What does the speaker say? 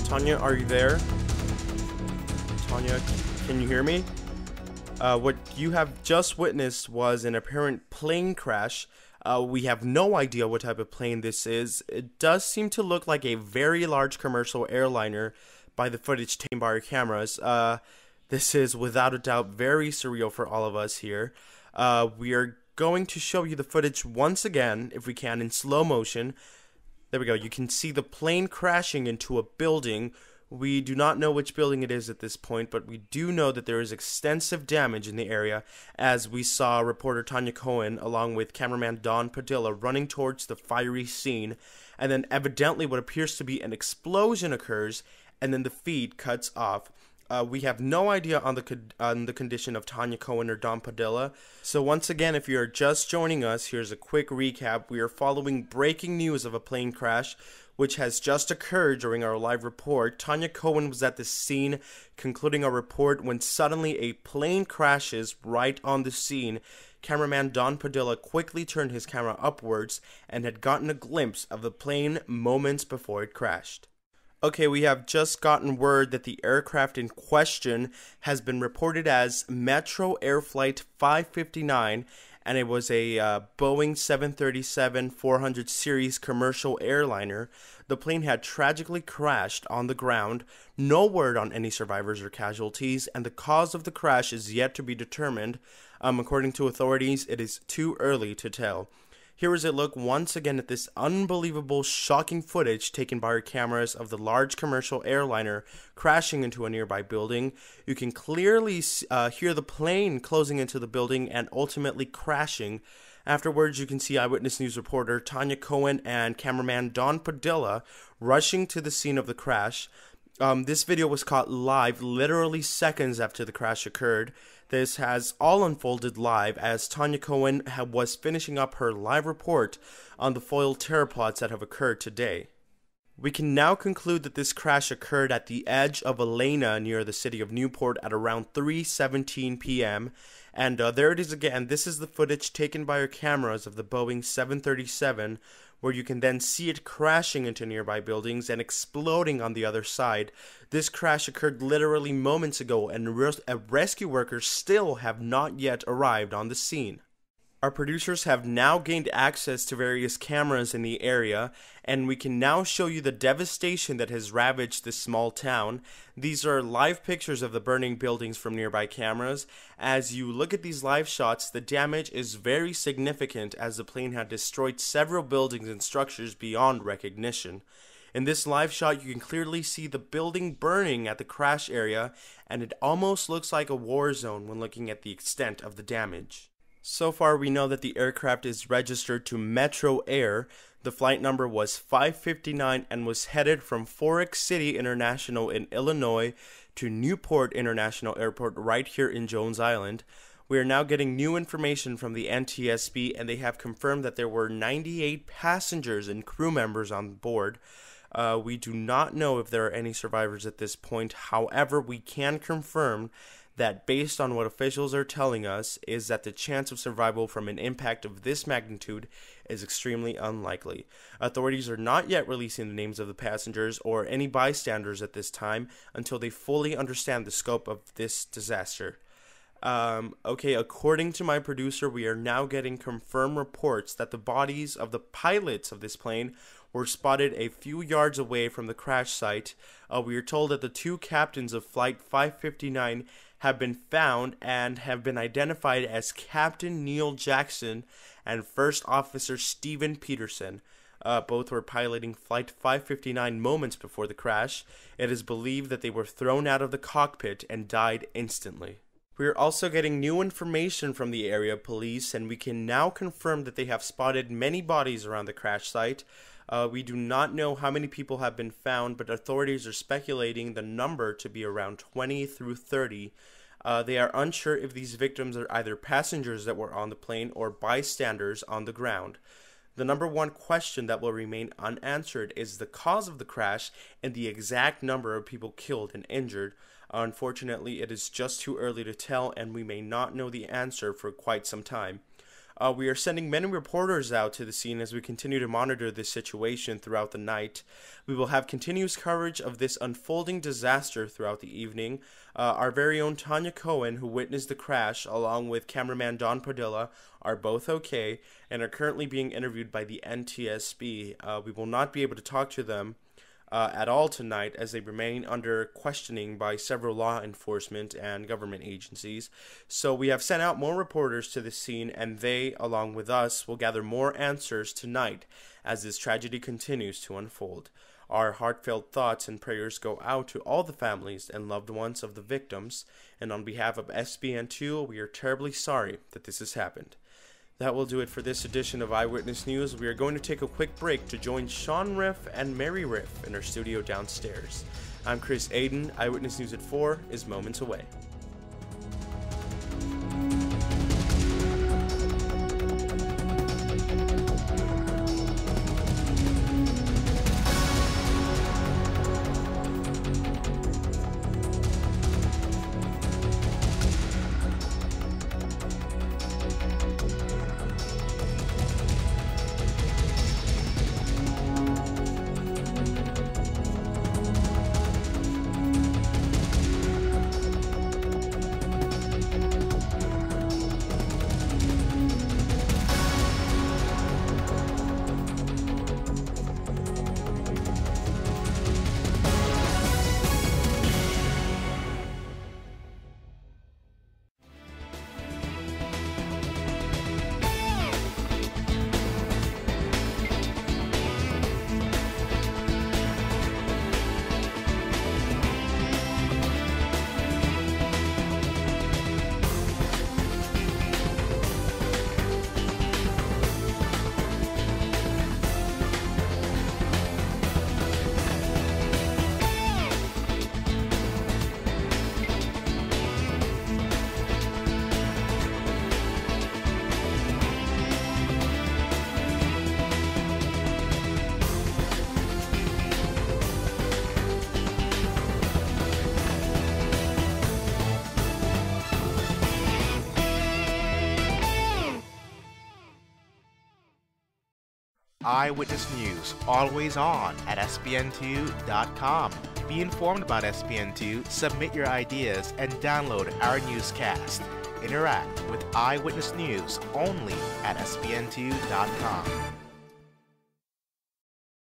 Tanya, are you there? Tanya, can you hear me? What you have just witnessed was an apparent plane crash. We have no idea what type of plane this is. It does seem to look like a very large commercial airliner by the footage taken by our cameras. This is without a doubt very surreal for all of us here. We are going to show you the footage once again, if we can, in slow motion. There we go. You can see the plane crashing into a building. We do not know which building it is at this point, but we do know that there is extensive damage in the area, as we saw reporter Tanya Cohen along with cameraman Don Padilla running towards the fiery scene, and then evidently what appears to be an explosion occurs, and then the feed cuts off. We have no idea on the condition of Tanya Cohen or Don Padilla. So once again, if you are just joining us, here's a quick recap. We are following breaking news of a plane crash, which has just occurred during our live report. Tanya Cohen was at the scene concluding our report when suddenly a plane crashes right on the scene. Cameraman Don Padilla quickly turned his camera upwards and had gotten a glimpse of the plane moments before it crashed. Okay, we have just gotten word that the aircraft in question has been reported as Metro Air Flight 559, and it was a Boeing 737-400 series commercial airliner. The plane had tragically crashed on the ground. No word on any survivors or casualties, and the cause of the crash is yet to be determined. According to authorities, it is too early to tell. Here is a look once again at this unbelievable, shocking footage taken by our cameras of the large commercial airliner crashing into a nearby building. You can clearly hear the plane closing into the building and ultimately crashing. Afterwards, you can see Eyewitness News reporter Tanya Cohen and cameraman Don Padilla rushing to the scene of the crash. This video was caught live literally seconds after the crash occurred. This has all unfolded live as Tanya Cohen was finishing up her live report on the foiled terror plots that have occurred today. We can now conclude that this crash occurred at the edge of Elena near the city of Newport at around 3:17 p.m. And there it is again. This is the footage taken by our cameras of the Boeing 737, where you can then see it crashing into nearby buildings and exploding on the other side. This crash occurred literally moments ago, and rescue workers still have not yet arrived on the scene. Our producers have now gained access to various cameras in the area, and we can now show you the devastation that has ravaged this small town. These are live pictures of the burning buildings from nearby cameras. As you look at these live shots, the damage is very significant as the plane had destroyed several buildings and structures beyond recognition. In this live shot, you can clearly see the building burning at the crash area, and it almost looks like a war zone when looking at the extent of the damage. So far, we know that the aircraft is registered to Metro Air. The flight number was 559 and was headed from Forex City International in Illinois to Newport International Airport right here in Jones Island. We are now getting new information from the NTSB, and they have confirmed that there were 98 passengers and crew members on board. We do not know if there are any survivors at this point. However, we can confirm that based on what officials are telling us is that the chance of survival from an impact of this magnitude is extremely unlikely. Authorities are not yet releasing the names of the passengers or any bystanders at this time until they fully understand the scope of this disaster. Okay, according to my producer, we are now getting confirmed reports that the bodies of the pilots of this plane were spotted a few yards away from the crash site. We are told that the two captains of Flight 559 have been found and have been identified as Captain Neil Jackson and First Officer Stephen Peterson. Both were piloting Flight 559 moments before the crash. It is believed that they were thrown out of the cockpit and died instantly. We are also getting new information from the area police, and we can now confirm that they have spotted many bodies around the crash site. We do not know how many people have been found, but authorities are speculating the number to be around 20 through 30. They are unsure if these victims are either passengers that were on the plane or bystanders on the ground. The number one question that will remain unanswered is the cause of the crash and the exact number of people killed and injured. Unfortunately, it is just too early to tell, and we may not know the answer for quite some time. We are sending many reporters out to the scene as we continue to monitor this situation throughout the night. We will have continuous coverage of this unfolding disaster throughout the evening. Our very own Tanya Cohen, who witnessed the crash, along with cameraman Don Padilla, are both okay and are currently being interviewed by the NTSB. We will not be able to talk to them at all tonight as they remain under questioning by several law enforcement and government agencies. So we have sent out more reporters to the scene, and they, along with us, will gather more answers tonight as this tragedy continues to unfold. Our heartfelt thoughts and prayers go out to all the families and loved ones of the victims, and on behalf of SBN2, we are terribly sorry that this has happened. That will do it for this edition of Eyewitness News. We are going to take a quick break to join Sean Riff and Mary Riff in our studio downstairs. I'm Chris Aiden. Eyewitness News at 4 is moments away. Eyewitness News, always on at SBN2.com. Be informed about SBN2, submit your ideas, and download our newscast. Interact with Eyewitness News only at SBN2.com.